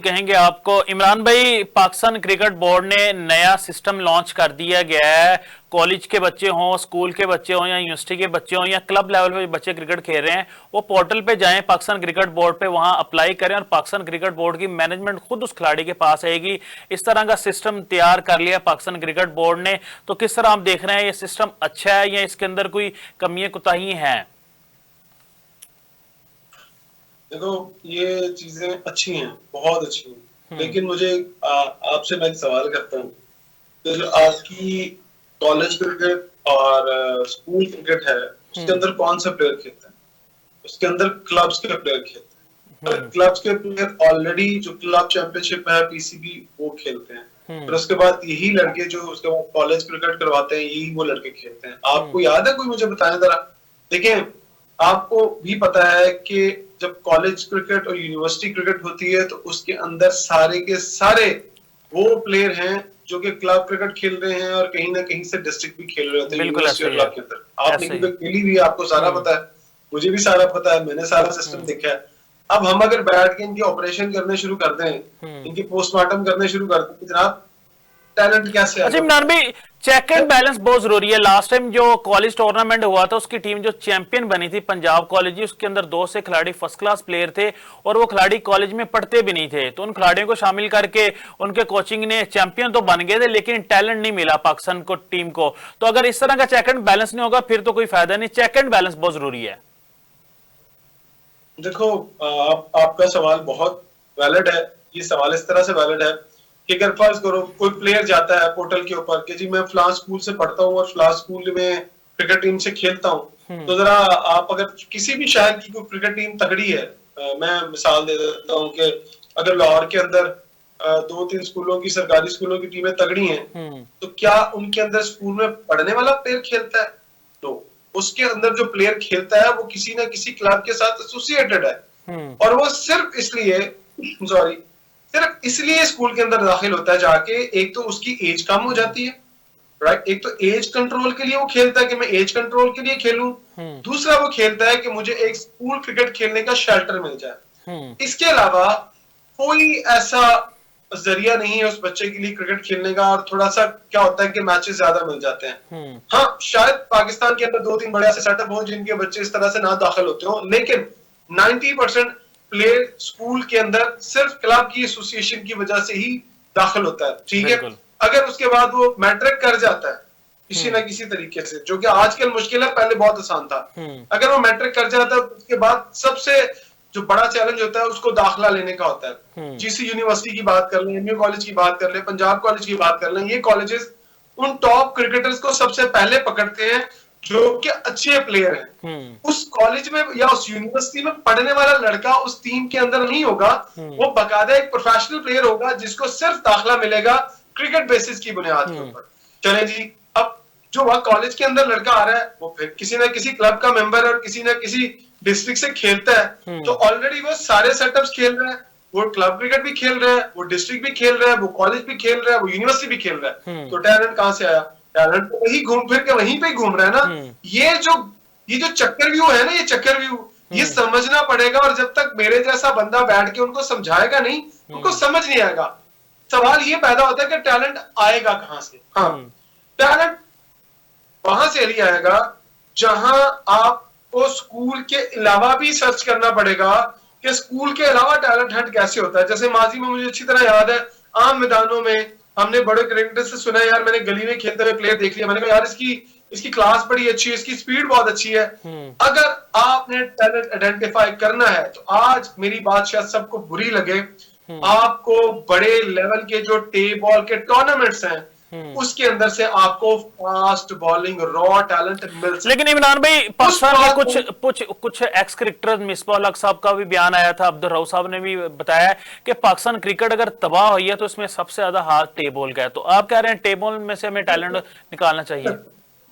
कहेंगे आपको इमरान भाई, पाकिस्तान क्रिकेट बोर्ड ने नया सिस्टम लॉन्च कर दिया गया है। कॉलेज के बच्चे हों, स्कूल के बच्चे हों या यूनिवर्सिटी के बच्चे हों या क्लब लेवल पे बच्चे क्रिकेट खेल रहे हैं, वो पोर्टल पे जाएं पाकिस्तान क्रिकेट बोर्ड पे, वहां अप्लाई करें और पाकिस्तान क्रिकेट बोर्ड की मैनेजमेंट खुद उस खिलाड़ी के पास आएगी। इस तरह का सिस्टम तैयार कर लिया पाकिस्तान क्रिकेट बोर्ड ने। तो किस तरह आप देख रहे हैं, ये सिस्टम अच्छा है या इसके अंदर कोई कमियां कुताही हैं? देखो, ये चीजें अच्छी हैं, बहुत अच्छी हैं, लेकिन मुझे आपसे मैं एक सवाल करता हूँ। तो जो आपकी कॉलेज क्रिकेट और स्कूल क्रिकेट है, उसके अंदर कौन सा प्लेयर खेलता है? उसके अंदर क्लब्स के प्लेयर खेलते हैं। क्लब्स के प्लेयर ऑलरेडी जो क्लब चैंपियनशिप है, पीसीबी, वो खेलते हैं। फिर उसके बाद यही लड़के जो उसके बाद कॉलेज क्रिकेट करवाते हैं, यही वो लड़के खेलते हैं। आपको याद है, कोई मुझे बताने जरा। देखिए, आपको भी पता है कि जब कॉलेज क्रिकेट और यूनिवर्सिटी क्रिकेट होती है तो उसके अंदर सारे के सारे वो प्लेयर हैं जो कि क्लब क्रिकेट खेल रहे हैं और कहीं ना कहीं से डिस्ट्रिक्ट भी खेल रहे होते हैं यूनिवर्सिटी और क्लब के अंदर। आपने क्रिकेट खेली भी, आपको सारा पता है, मुझे भी सारा पता है, मैंने सारा सिस्टम देखा है। अब हम अगर बैठ के इनके ऑपरेशन करने शुरू कर दें, इनकी पोस्टमार्टम करने शुरू कर दें, जनाब टैलेंट कैसे अच्छा इमरान भाई, चेक एंड बैलेंस बहुत जरूरी है। लास्ट टाइम जो कॉलेज टूर्नामेंट हुआ था, उसकी टीम जो चैंपियन बनी थी पंजाब कॉलेज, उसके अंदर 2 से खिलाड़ी फर्स्ट क्लास प्लेयर थे और वो खिलाड़ी कॉलेज में पढ़ते भी नहीं थे। तो उन खिलाड़ियों को शामिल करके उनके कोचिंग ने चैंपियन तो बन गए थे, लेकिन टैलेंट नहीं मिला पाकिस्तान को, टीम को। तो अगर इस तरह का चेक एंड बैलेंस नहीं होगा फिर तो कोई फायदा नहीं। चेक एंड बैलेंस बहुत जरूरी है। देखो, आपका सवाल बहुत वैलिड है। ये सवाल इस तरह से वैलिड है कि अगर फर्ज करो कोई प्लेयर जाता है पोर्टल के ऊपर कि जी मैं फलां स्कूल से पढ़ता हूँ और फलां स्कूल में क्रिकेट टीम से खेलता हूँ, तो जरा आप अगर किसी भी शहर की कोई क्रिकेट टीम तगड़ी है, मैं मिसाल दे देता हूँ कि अगर लाहौर के अंदर 2-3 स्कूलों की, सरकारी स्कूलों की टीमें तगड़ी हैं, तो क्या उनके अंदर स्कूल में पढ़ने वाला प्लेयर खेलता है? तो उसके अंदर जो प्लेयर खेलता है वो किसी ना किसी क्लब के साथ एसोसिएटेड है और वो सिर्फ इसलिए स्कूल के अंदर दाखिल होता है जाके। एक तो उसकी एज कम हो जाती है, राइट, एक तो एज कंट्रोल के लिए वो खेलता है कि मैं एज कंट्रोल के लिए खेलूं। दूसरा वो खेलता है कि मुझे एक स्कूल क्रिकेट खेलने का शेल्टर मिल जाए। इसके अलावा कोई ऐसा जरिया नहीं है उस बच्चे के लिए क्रिकेट खेलने का। और थोड़ा सा क्या होता है कि मैचेस ज्यादा मिल जाते हैं। हाँ, शायद पाकिस्तान के अंदर 2-3 बड़े ऐसे सेटअप हो जिनके बच्चे इस तरह से ना दाखिल होते हो, लेकिन 90% प्लेयर स्कूल के अंदर सिर्फ क्लब की एसोसिएशन की वजह से ही दाखिल होता है। ठीक है, अगर उसके बाद वो मैट्रिक कर जाता है किसी ना किसी तरीके से, जो कि आजकल मुश्किल है, पहले बहुत आसान था। अगर वो मैट्रिक कर जाता है उसके बाद सबसे जो बड़ा चैलेंज होता है उसको दाखिला लेने का होता है। जीसी यूनिवर्सिटी की बात कर लें, एमयू कॉलेज की बात कर लें, पंजाब कॉलेज की बात कर लें, ये कॉलेजेस उन टॉप क्रिकेटर्स को सबसे पहले पकड़ते हैं जो कि अच्छे प्लेयर हैं। उस कॉलेज में या उस यूनिवर्सिटी में पढ़ने वाला लड़का उस टीम के अंदर नहीं होगा, वो बकायदा एक प्रोफेशनल प्लेयर होगा जिसको सिर्फ दाखिला मिलेगा क्रिकेट बेसिस की बुनियाद के ऊपर। चले जी, अब जो वह कॉलेज के अंदर लड़का आ रहा है वो फिर किसी ना किसी क्लब का मेंबर और किसी ना किसी डिस्ट्रिक्ट से खेलता है, तो ऑलरेडी वो सारे सेटअप्स खेल रहे हैं। वो क्लब क्रिकेट भी खेल रहा है, वो डिस्ट्रिक्ट भी खेल रहा है, वो कॉलेज भी खेल रहा है, वो यूनिवर्सिटी भी खेल रहा है। तो टैलेंट कहां से आया? टैलेंट तो वही घूम फिर के वहीं पे घूम रहा है ना। ये जो चक्कर व्यू है ना, ये चक्कर व्यू ये समझना पड़ेगा। और जब तक मेरे जैसा बंदा बैठ के उनको समझाएगा नहीं, उनको समझ नहीं आएगा। सवाल ये पैदा होता है कि टैलेंट आएगा कहां से? हाँ, टैलेंट वहां से नहीं आएगा जहां आपको स्कूल के अलावा भी सर्च करना पड़ेगा कि स्कूल के अलावा टैलेंट हंट कैसे होता है। जैसे माजी में मुझे अच्छी तरह याद है, आम मैदानों में हमने बड़े क्रिकेटर से सुना है, यार मैंने गली में खेलते हुए प्लेयर देख लिया, मैंने कहा यार इसकी क्लास बड़ी अच्छी है, इसकी स्पीड बहुत अच्छी है। अगर आपने टैलेंट आइडेंटिफाई करना है तो आज मेरी बात शायद सबको बुरी लगे, आपको बड़े लेवल के जो टे बॉल के टूर्नामेंट्स हैं उसके अंदर से आपको फास्ट बॉलिंग रॉ टैलेंट मिल सकता। लेकिन इमरान भाई, पाकिस्तान के कुछ एक्स क्रिकेटर, मिसबाह उल हक साहब का भी बयान आया था, अब्दुल रऊफ साहब ने भी बताया कि पाकिस्तान क्रिकेट अगर तबाह हुई है तो इसमें सबसे ज्यादा हाथ टे बॉल का है। तो आप कह रहे हैं टे बॉल में से हमें टैलेंट निकालना चाहिए?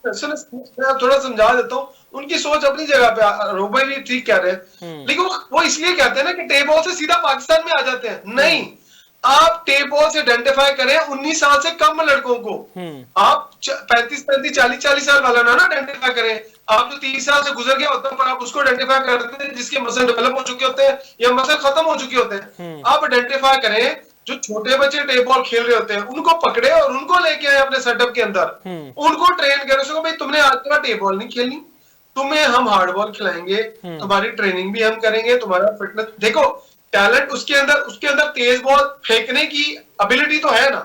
मैं थोड़ा समझा देता हूँ, उनकी सोच अपनी जगह पे, रोबा भी ठीक कह रहे हैं, लेकिन वो इसलिए कहते हैं ना कि टे बॉल से सीधा पाकिस्तान में आ जाते हैं। नहीं, आप टेप बॉल से आइडेंटिफाई करें 19 साल से कम लड़कों को। आप 35 40 साल वाला ना आइडेंटिफाई करें। आप जो 30 साल से गुजर गया होता है पर आप उसको आइडेंटिफाई करते हैं जिसके मसल डेवलप हो चुके होते हैं या मसल खत्म हो चुके होते हैं। आप आइडेंटिफाई करें जो छोटे बच्चे टेप बॉल खेल रहे होते हैं उनको पकड़े और उनको लेके आए अपने सेटअप के अंदर, उनको ट्रेन करें। उसको भाई तुमने आज तक टेप बॉल नहीं खेलनी, तुम्हें हम हार्ड बॉल खिलाएंगे, तुम्हारी ट्रेनिंग भी हम करेंगे, तुम्हारा फिटनेस देखो। टैलेंट उसके अंदर तेज बॉल फेंकने की एबिलिटी तो है ना,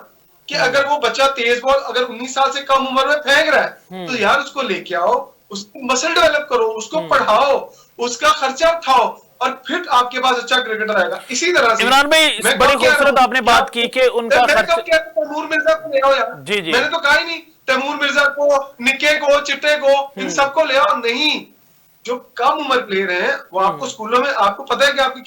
कि अगर वो बच्चा तेज बॉल अगर 19 साल से कम उम्र में फेंक रहा है तो यार उसको लेके आओ, उसकी मसल डेवलप करो, उसको पढ़ाओ, उसका खर्चा उठाओ और फिर आपके पास अच्छा क्रिकेटर आएगा। इसी तरह से इमरान भाई बड़ी खूबसूरत आपने बात की कि उनका खर्चा। तैमूर मिर्जा को ले आओ यार। जी जी, मैंने तो कहा ही नहीं तैमूर मिर्जा को, निक्के को, चिट्टे को, इन सबको ले आओ। नहीं, जो कम उम्र प्लेयर हैं वो आपको स्कूलों में, आपको पता है कि आपके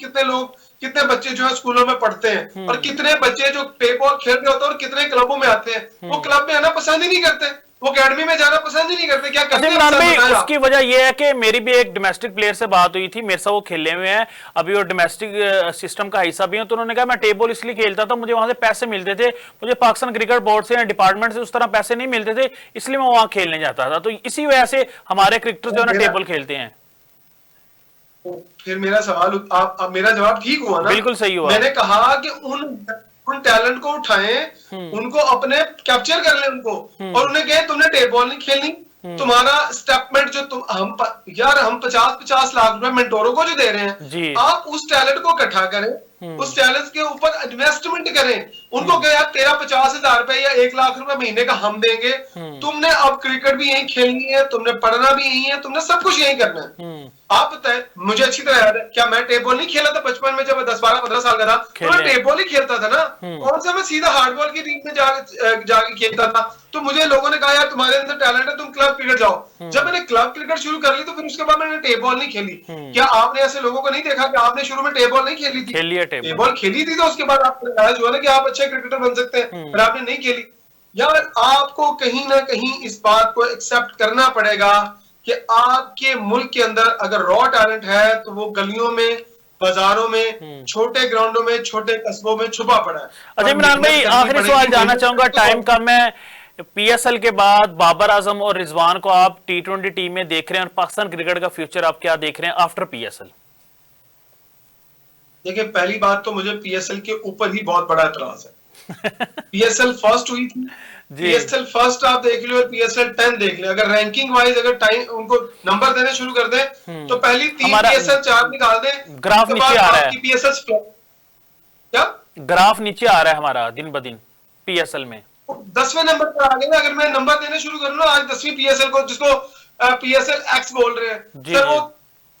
कितने बच्चे जो है स्कूलों में पढ़ते हैं और कितने बच्चे जो टेप बॉल खेल रहे होते हैं और कितने क्लबों में आते हैं। वो क्लब में आना पसंद ही नहीं करते, वो अकेडमी में जाना पसंद ही नहीं करते। क्या करते हैं? इमरान भाई उसकी वजह यह है कि मेरी भी एक डोमेस्टिक प्लेयर से बात हुई थी, मेरे साथ वो खेले हुए हैं, अभी वो डोमेस्टिक सिस्टम का हिस्सा भी है। तो उन्होंने कहा मैं टेप बॉल इसलिए खेलता था, मुझे वहां से पैसे मिलते थे, मुझे पाकिस्तान क्रिकेट बोर्ड से या डिपार्टमेंट से उस तरह पैसे नहीं मिलते थे, इसलिए मैं वहां खेलने जाता था। तो इसी वजह से हमारे क्रिकेटर जो है ना टेप बॉल खेलते हैं। फिर मेरा सवाल, आप मेरा जवाब ठीक हुआ ना? बिल्कुल सही हुआ। मैंने कहा कि उन टैलेंट को उठाएं, उनको अपने कैप्चर कर लें उनको, और उन्हें कहें तुमने टेप बॉल नहीं खेलनी, तुम्हारा स्टेपमेंट जो हम 50-50 लाख रुपए मेंटोरों को जो दे रहे हैं, आप उस टैलेंट को इकट्ठा करें, उस टैलेंट के ऊपर इन्वेस्टमेंट करें। उनको कहें यार तेरा 50,000 रुपए या 1 लाख रुपए महीने का हम देंगे, तुमने अब क्रिकेट भी यही खेलनी है, तुमने पढ़ना भी यही है, तुमने सब कुछ यही करना है। आप बताएं, मुझे अच्छी तरह याद है, क्या मैं टेप बॉल नहीं खेला था बचपन में? जब मैं 10-12-15 साल का था तो मैं टेप बॉल ही खेलता था ना। कौन सा मैं सीधा हार्ड बॉल की टीम में जाके खेलता था। तो मुझे लोगों ने कहा यार तुम्हारे अंदर टैलेंट है, तुम क्लब क्रिकेट जाओ। जब मैंने क्लब क्रिकेट शुरू कर ली तो फिर उसके बाद मैंने टेप बॉल नहीं खेली। क्या आपने ऐसे लोगों को नहीं देखा कि आपने शुरू में टेप बॉल नहीं खेली थी? टेप बॉल खेली थी तो उसके बाद आपको लगाया जो है ना कि आप अच्छे क्रिकेटर बन सकते हैं, पर आपने नहीं खेली। यार आपको कहीं ना कहीं इस बात को एक्सेप्ट करना पड़ेगा कि आपके मुल्क के अंदर अगर रॉ टैलेंट है तो वो गलियों में, बाजारों में, छोटे ग्राउंडों में, छोटे कस्बों में छुपा पड़ा है। अच्छा इमरान भाई, आखिरी सवाल जानना चाहूंगा, टाइम कम है। पीएसएल के बाद बाबर आजम और रिजवान को आप टी20 टीम में देख रहे हैं और पाकिस्तान क्रिकेट का फ्यूचर आप क्या देख रहे हैं आफ्टर पीएसएल? देखिए, पहली बात तो मुझे पीएसएल के ऊपर ही बहुत बड़ा एतराज है। पीएसएल फर्स्ट हुई थी, पीएसएल फर्स्ट आप देख लो, पीएसएल 10 देख ले। अगर रैंकिंग वाइज अगर टाइम उनको नंबर देने शुरू कर दें तो पहली 3 पीएसएल 4 निकाल दें, ग्राफ नीचे आ रहा है। पीएसएल क्या ग्राफ नीचे आ रहा है हमारा दिन ब दिन पीएसएल में 10वें नंबर पर आ गए। अगर मैं नंबर देने शुरू करूं ना, आज 10वीं पीएसएल को, जिसको पीएसएल एक्स बोल रहे हैं सर, वो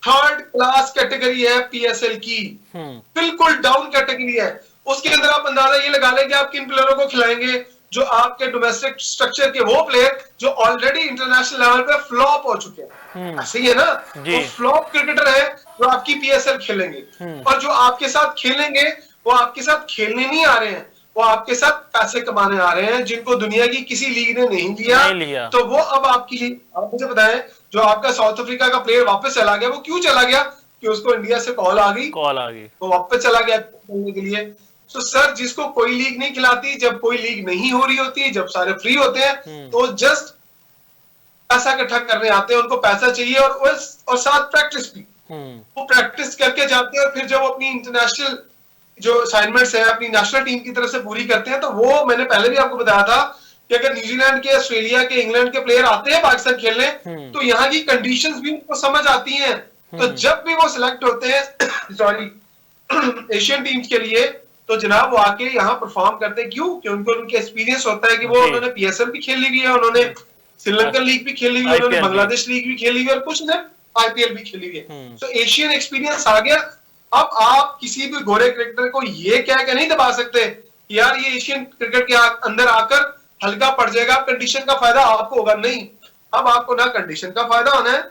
थर्ड क्लास कैटेगरी है पीएसएल की, बिल्कुल डाउन कैटेगरी है। उसके अंदर आप अंदाजा ये लगा लें कि आप किन प्लेयरों को खिलाएंगे, जो आपके डोमेस्टिक स्ट्रक्चर के वो प्लेयर जो ऑलरेडी इंटरनेशनल लेवल पे फ्लॉप हो चुके हैं। ऐसे ही है ना, वो फ्लॉप क्रिकेटर है जो आपकी पीएसएल खेलेंगे, और जो आपके साथ खेलेंगे वो आपके साथ खेलने नहीं आ रहे हैं, वो आपके साथ पैसे कमाने आ रहे हैं, जिनको दुनिया की किसी लीग ने नहीं लिया। तो वो अब आपकी लीग, आप मुझे बताएं, जो आपका साउथ अफ्रीका का प्लेयर वापस चला गया, वो क्यों चला गया? कि उसको इंडिया से कॉल आ गई, वो वापस चला गया खेलने के लिए। तो सर, जिसको कोई लीग नहीं खिलाती, जब कोई लीग नहीं हो रही होती, जब सारे फ्री होते हैं, तो जस्ट पैसा इकट्ठा करने आते हैं, उनको पैसा चाहिए और साथ प्रैक्टिस भी। वो प्रैक्टिस करके जाते हैं और फिर जब अपनी इंटरनेशनल जो असाइनमेंट्स है अपनी नेशनल टीम की तरफ से पूरी करते हैं, तो वो मैंने पहले भी आपको बताया था कि अगर न्यूजीलैंड के, ऑस्ट्रेलिया के, इंग्लैंड के प्लेयर आते हैं पाकिस्तान खेलने, तो यहाँ की कंडीशंस भी उनको समझ आती हैं। तो जब भी वो सिलेक्ट होते हैं सॉरी एशियन टीम्स के लिए, तो जनाब वो आके यहाँ परफॉर्म करते हैं। क्यों? कि उनको उनके एक्सपीरियंस होता है कि वो उन्होंने पीएसएल भी खेली हुई है, उन्होंने श्रीलंकन लीग भी खेली हुई है, उन्होंने बांग्लादेश लीग भी खेली हुई है, और कुछ ने आईपीएल भी खेली हुई है। तो एशियन एक्सपीरियंस आ गया। अब आप किसी भी गोरे क्रिकेटर को ये कह के नहीं दबा सकते कि यार ये एशियन क्रिकेट के अंदर आकर हल्का पड़ जाएगा, कंडीशन का फायदा आपको होगा। नहीं, अब आपको ना कंडीशन का फायदा होना है,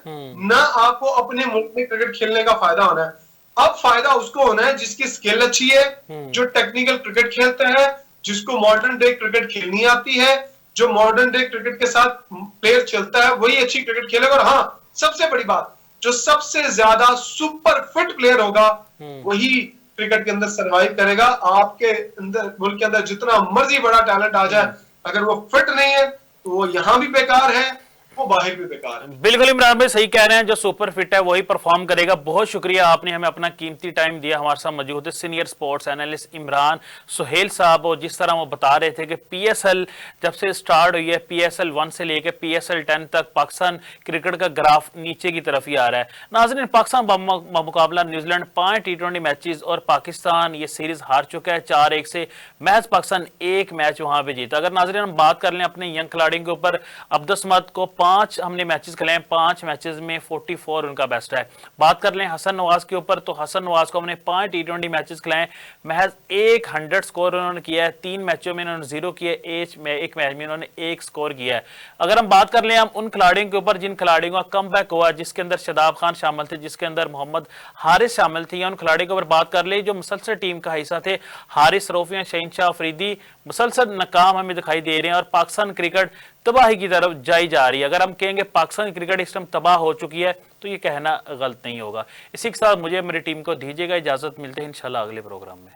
ना आपको अपने मुल्क में क्रिकेट खेलने का फायदा होना है। अब फायदा उसको होना है जिसकी स्किल अच्छी है, जो टेक्निकल क्रिकेट खेलता है, जिसको मॉडर्न डे क्रिकेट खेलनी आती है, जो मॉडर्न डे क्रिकेट के साथ प्लेयर चलता है, वही अच्छी क्रिकेट खेलेगा। और हाँ, सबसे बड़ी बात, जो सबसे ज्यादा सुपर फिट प्लेयर होगा वही क्रिकेट के अंदर सरवाइव करेगा। आपके अंदर, मुल्क के अंदर जितना मर्जी बड़ा टैलेंट आ जाए, अगर वो फिट नहीं है तो वो यहां भी बेकार है, वो बाहर भी बेकार है। बिल्कुल इमरान भाई सही कह रहे हैं, जो सुपर फिट है वही परफॉर्म करेगा। बहुत शुक्रिया, आपने हमें अपना कीमती टाइम दिया। हमारे साथ मौजूद है senior sports analyst Imran Suhail साहब, और जिस तरह वो बता रहे थे कि पीएसएल जब से स्टार्ट हुई है, पीएसएल 1 से लेकर पीएसएल 10 तक पाकिस्तान क्रिकेट का ग्राफ नीचे की तरफ ही आ रहा है। नाज़रीन, पाकिस्तान मुकाबला न्यूजीलैंड 5 टी20 मैचेस और पाकिस्तान ये सीरीज हार चुका है 4-1 से। मैच पाकिस्तान एक मैच वहां पे जीता। अगर नाज़रीन हम बात कर लें अपने यंग खिलाड़ियों के ऊपर, अब्दुस्समद को 5 हमने मैचेस खेले हैं, 5 मैचेस में 44 उनका बेस्ट है। बात कर लें हसन नवाज के ऊपर, तो हसन नवाज को हमने 5 टी20 मैचेस खिलाए, महज 100 स्कोर उन्होंने किया है। 3 मैचों में इन्होंने 0 किए, एक मैच में इन्होंने 1 स्कोर किया है। अगर हम बात कर लें हम उन खिलाड़ियों के ऊपर जिन खिलाड़ियों का कम बैक हुआ, जिसके अंदर शादाब खान शामिल थे, जिसके अंदर मोहम्मद हारिस शामिल थे, या उन खिलाड़ियों के ऊपर बात कर ले जो मुसलसल टीम का हिस्सा थे, हारिस रऊफी, शहीनशाह अफरीदी मुसलसल नाकाम हमें दिखाई दे रहे हैं और पाकिस्तान क्रिकेट तबाही की तरफ जाई जा रही है। अगर हम कहेंगे पाकिस्तान क्रिकेट इस टाइम तबाह हो चुकी है तो ये कहना गलत नहीं होगा। इसी के साथ मुझे मेरी टीम को दीजिएगा इजाजत, मिलते हैं इंशाल्लाह अगले प्रोग्राम में।